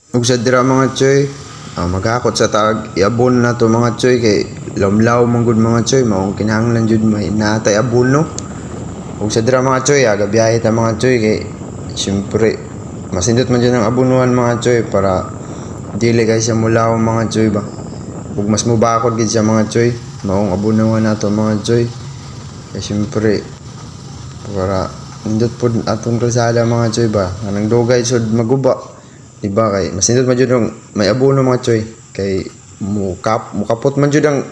Ug sa dira mga choy, magakot sa tag iabon na to mga choy kay lamlaw man gud mga choy maong kinahanglan jud may natay abono. Ug sa dira mga choy, gabiyahe ta mga choy kay syempre masindot man jud ang abonuhan mga choy para dili kay siya mulaw mga choy ba. Ug mas mubakod gid siya mga choy maong abonuhan nato mga choy. Kay syempre para indot pod atong kalsada mga choy ba kanang dugay sud maguba. Diba kay masindot man jud ang may abono mga choy kay mukapot man jud ang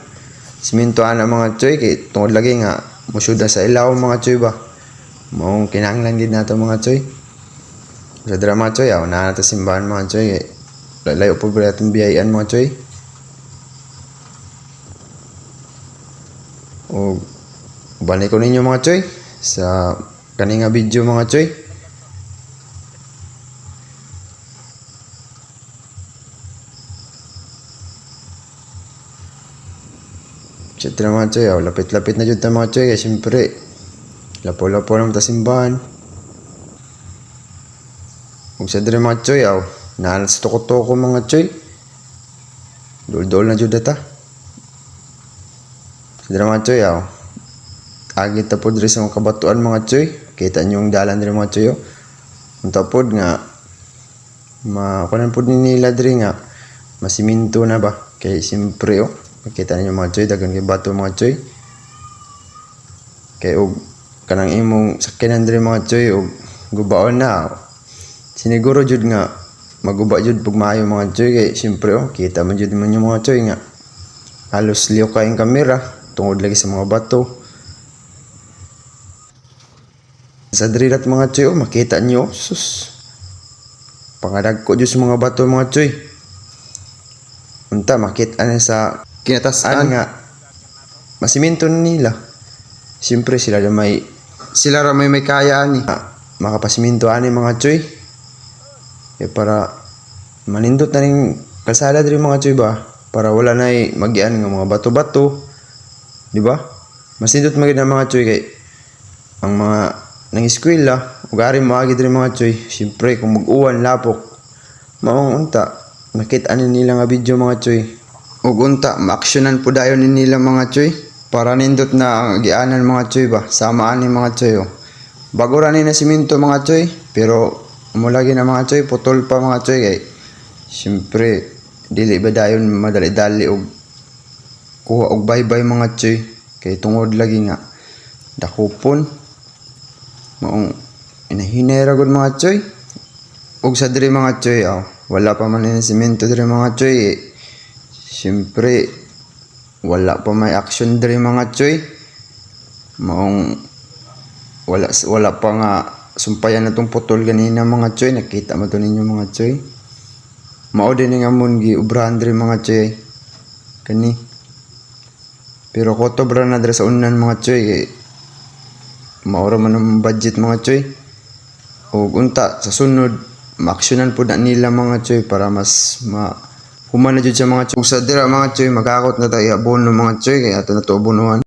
simento ana mga choy kay tungod lagi nga musyuda sa ilaw mga choy ba maong kinahanglan gid nato mga choy sa dira mga choy na nato simbahan mga choy kay layo po ba atong biyayan mga choy o balik ko ninyo mga choy sa kaninga video mga choy. Siyempre mga choy, lapit-lapit na dyan ta mga choy kaya siyempre lapo-lapo naman ta simbahan. Kung sa dyan mga choy, naalas toko-toko mga choy. Dol-dol na dyan data. Sa dyan mga choy, agit ta po dyan sa mga kabatuan mga choy. Kita nyo yung dalan dyan mga choy. Ang tapod nga, kunan po nila dyan nga, masiminto na ba? Kaya siyempre makita ninyo mga choy, dagan kay bato mga choy. Kay og kanang imong sakyanan diri mga choy og gubaon na. Siniguro jud nga maguba jud pag maayo mga choy kay syempre kita man jud man yung mga choy nga halos liyo kay ang kamera tungod lagi sa mga bato. Sa diri rat mga choy makita nyo sus. Pangadag ko jud sa mga bato mga choy. Unta makita na sa kinatasan nga masiminto nila. Siyempre sila ra may kaya ani makapasiminto ani mga choy. Para manindot na ring kalsada diri mga choy ba para wala na magian nga mga bato-bato. Di ba? Masindot magid ang mga choy kay ang mga nang eskwela ug ari maagi diri mga choy. Siyempre kung mag-uwan lapok maong unta nakita ani nila nga video mga choy. Ug unta maaksyonan po dayon nila mga choy para nindot na ang gianan mga choy ba sama ani mga choy bago ra ni na simento mga choy pero mulagi na mga choy putol pa mga choy kay syempre dili ba dayon madali-dali og kuha og bye-bye mga choy kay tungod lagi nga dakupon maong inahinera gud mga choy. Ug sa diri mga choy wala pa man ni simento diri mga choy siyempre wala pa may action diri mga choy maong wala pa nga sumpayan na tong putol ganina mga choy nakita mo to ninyo mga choy mao din nga mon gi ubrahan diri mga choy kani pero kotobra na diri sa unan mga choy maura man ang budget mga choy ug unta sa sunod maaksyonan po na nila mga choy para mas human na dyan sa mga choy. Sa dira mga choy, magkakot na tayo abono mga choy, kaya ito na ito abonuhan.